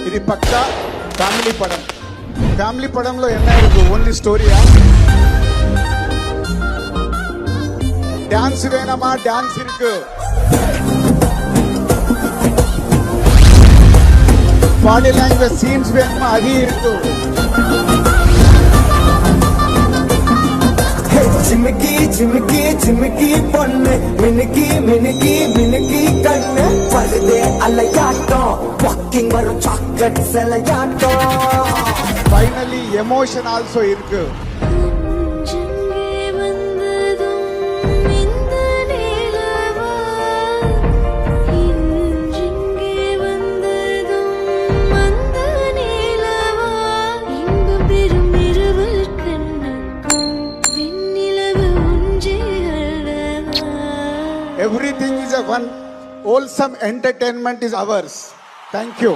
ఇది పక్కా family పడం. Family పడంలో என்ன இருக்கு? ఓన్లీ స్టోరీయా? டான்ஸ் வேணுமா? டான்ஸ் இருக்கு. பாடி லாங்குவேஜ் சீன்ஸ் வேணுமா? அது இருக்கு. चिमकी चिमकी चिमकी பொண்ணு மினுக்கி மினுக்கி மினுக்கி கண்ணு பழுதே அலையாட்டம் வாக்கிங் வரும் சாக்லேட் செலையாட்டம். ஃபைனலி எமோஷன் ஆல்சோ இருக்கு. Everything is a one wholesome entertainment is ours. Thank you.